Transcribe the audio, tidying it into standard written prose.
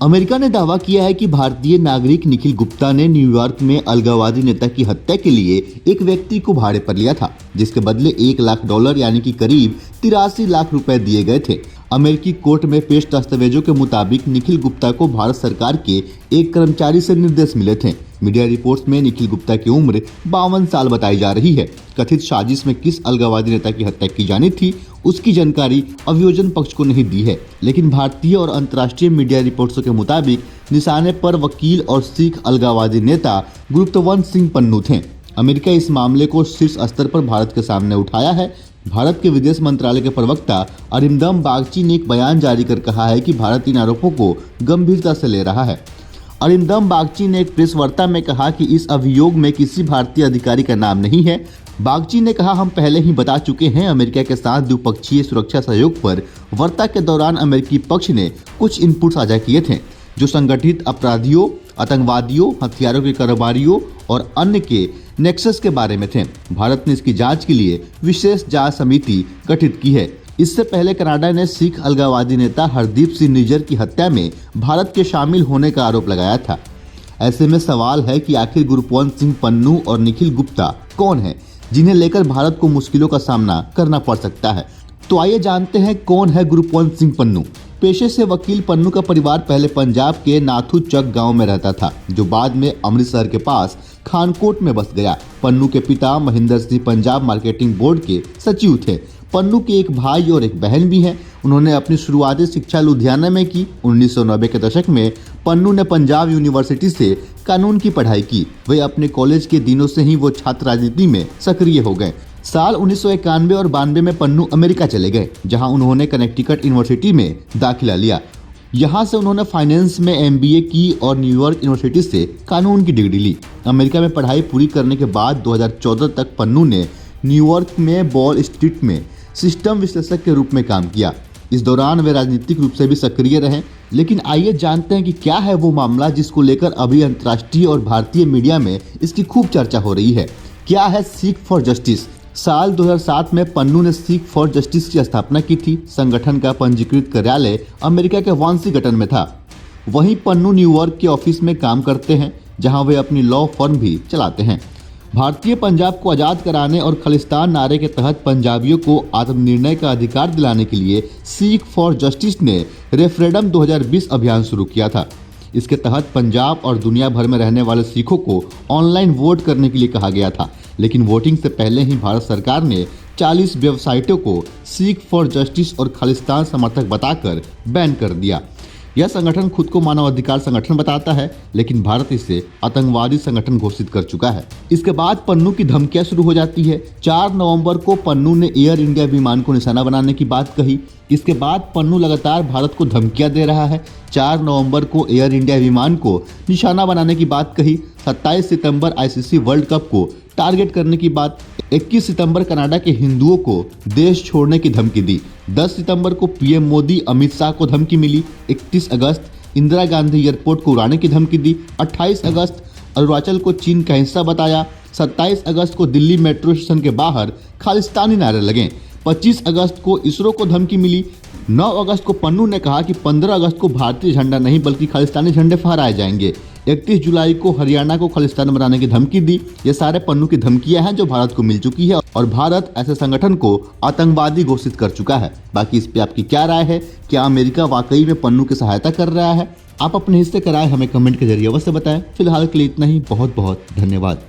America ने दावा किया है कि भारतीय नागरिक निखिल गुप्ता ने न्यूयॉर्क में अलगाववादी नेता की हत्या के लिए एक व्यक्ति को भाड़े पर लिया था, जिसके बदले $1 लाख यानी कि करीब 83 लाख रुपए दिए गए थे। अमेरिकी कोर्ट में पेश दस्तावेजों के मुताबिक निखिल गुप्ता को भारत सरकार के एक कर्मचारी से निर्देश मिले थे। मीडिया रिपोर्ट्स में निखिल गुप्ता की उम्र 52 साल बताई जा रही है। कथित साजिश में किस अलगाववादी नेता की हत्या की जानी थी, उसकी जानकारी अभियोजन पक्ष को नहीं दी है, लेकिन भारतीय और अंतर्राष्ट्रीय मीडिया रिपोर्ट्स के मुताबिक निशाने पर वकील और सिख अलगाववादी नेता गुरप्तवंत सिंह पन्नू थे। अमेरिका इस मामले को शीर्ष स्तर पर भारत के सामने उठाया है। भारत के विदेश मंत्रालय के प्रवक्ता अरिंदम बागची ने एक बयान जारी कर कहा है कि भारत इन आरोपों को गंभीरता से ले रहा है। अरिंदम बागची ने एक प्रेस वार्ता में कहा कि इस अभियोग में किसी भारतीय अधिकारी का नाम नहीं है। बागची ने कहा, हम पहले ही बता चुके हैं, अमेरिका के साथ द्विपक्षीय सुरक्षा सहयोग पर वार्ता के दौरान अमेरिकी पक्ष ने कुछ इनपुट साझा किए थे जो संगठित अपराधियों, आतंकवादियों, हथियारों के कारोबारियों और अन्य के नेक्सस के बारे में थे। भारत ने इसकी जांच के लिए विशेष जांच समिति गठित की है। इससे पहले कनाडा ने सिख अलगाववादी नेता हरदीप सिंह निज्जर की हत्या में भारत के शामिल होने का आरोप लगाया था। ऐसे में सवाल है कि आखिर गुरप्तवंत सिंह पन्नू और निखिल गुप्ता कौन है, जिन्हें लेकर भारत को मुश्किलों का सामना करना पड़ सकता है। तो आइए जानते हैं कौन है गुरप्तवंत सिंह पन्नू। पेशे से वकील पन्नू का परिवार पहले पंजाब के नाथू चक गांव में रहता था, जो बाद में अमृतसर के पास खानकोट में बस गया। पन्नू के पिता महेंद्र सिंह पंजाब मार्केटिंग बोर्ड के सचिव थे। पन्नू के एक भाई और एक बहन भी हैं। उन्होंने अपनी शुरुआती शिक्षा लुधियाना में की। 1990 के दशक में पन्नू ने पंजाब यूनिवर्सिटी से कानून की पढ़ाई की। वे अपने कॉलेज के दिनों से ही वो छात्र राजनीति में सक्रिय हो गए। साल 1991 और 92 में पन्नू अमेरिका चले गए, जहां उन्होंने कनेक्टिकट यूनिवर्सिटी में दाखिला लिया। यहां से उन्होंने फाइनेंस में MBA की और न्यूयॉर्क यूनिवर्सिटी से कानून की डिग्री ली। अमेरिका में पढ़ाई पूरी करने के बाद 2014 तक पन्नू ने न्यूयॉर्क में वॉल स्ट्रीट में सिस्टम विश्लेषक के रूप में काम किया। इस दौरान वे राजनीतिक रूप से भी सक्रिय रहे। लेकिन आइए जानते हैं कि क्या है वो मामला जिसको लेकर अभी अंतर्राष्ट्रीय और भारतीय मीडिया में इसकी खूब चर्चा हो रही है। क्या है सीक फॉर जस्टिस? साल 2007 में पन्नू ने सीक फॉर जस्टिस की स्थापना की थी। संगठन का पंजीकृत कार्यालय अमेरिका के वाशिंगटन में था। वहीं पन्नू न्यूयॉर्क के ऑफिस में काम करते हैं, जहां वे अपनी लॉ फर्म भी चलाते हैं। भारतीय पंजाब को आज़ाद कराने और खालिस्तान नारे के तहत पंजाबियों को आत्मनिर्णय का अधिकार दिलाने के लिए सीक फॉर जस्टिस ने रेफरेंडम 2020 अभियान शुरू किया था। इसके तहत पंजाब और दुनिया भर में रहने वाले सिखों को ऑनलाइन वोट करने के लिए कहा गया था, लेकिन वोटिंग से पहले ही भारत सरकार ने 40 वेबसाइटों को सीक फॉर जस्टिस और खालिस्तान समर्थक बताकर बैन कर दिया। यह संगठन खुद को मानवाधिकार संगठन बताता है, लेकिन भारत इसे आतंकवादी संगठन घोषित कर चुका है। इसके बाद पन्नू की धमकियां शुरू हो जाती है। 4 नवंबर को पन्नू ने एयर इंडिया विमान को निशाना बनाने की बात कही। इसके बाद पन्नू लगातार भारत को धमकियां दे रहा है। 4 नवंबर को एयर इंडिया विमान को निशाना बनाने की बात कही। 27 सितंबर ICC वर्ल्ड कप को टारगेट करने की बात। 21 सितंबर कनाडा के हिंदुओं को देश छोड़ने की धमकी दी। 10 सितंबर को PM मोदी अमित शाह को धमकी मिली। 31 अगस्त इंदिरा गांधी एयरपोर्ट को उड़ाने की धमकी दी। 28 अगस्त अरुणाचल को चीन का हिस्सा बताया। 27 अगस्त को दिल्ली मेट्रो स्टेशन के बाहर खालिस्तानी नारे लगे। 25 अगस्त को इसरो को धमकी मिली। 9 अगस्त को पन्नू ने कहा कि 15 अगस्त को भारतीय झंडा नहीं बल्कि खालिस्तानी झंडे फहराए जाएंगे। 31 जुलाई को हरियाणा को खालिस्तान बनाने की धमकी दी। ये सारे पन्नू की धमकियां हैं जो भारत को मिल चुकी है और भारत ऐसे संगठन को आतंकवादी घोषित कर चुका है। बाकी इस पे आपकी क्या राय है? क्या अमेरिका वाकई में पन्नू की सहायता कर रहा है? आप अपने हिस्से का राय हमें कमेंट के जरिए अवश्य बताएं। फिलहाल के लिए इतना ही। बहुत बहुत धन्यवाद।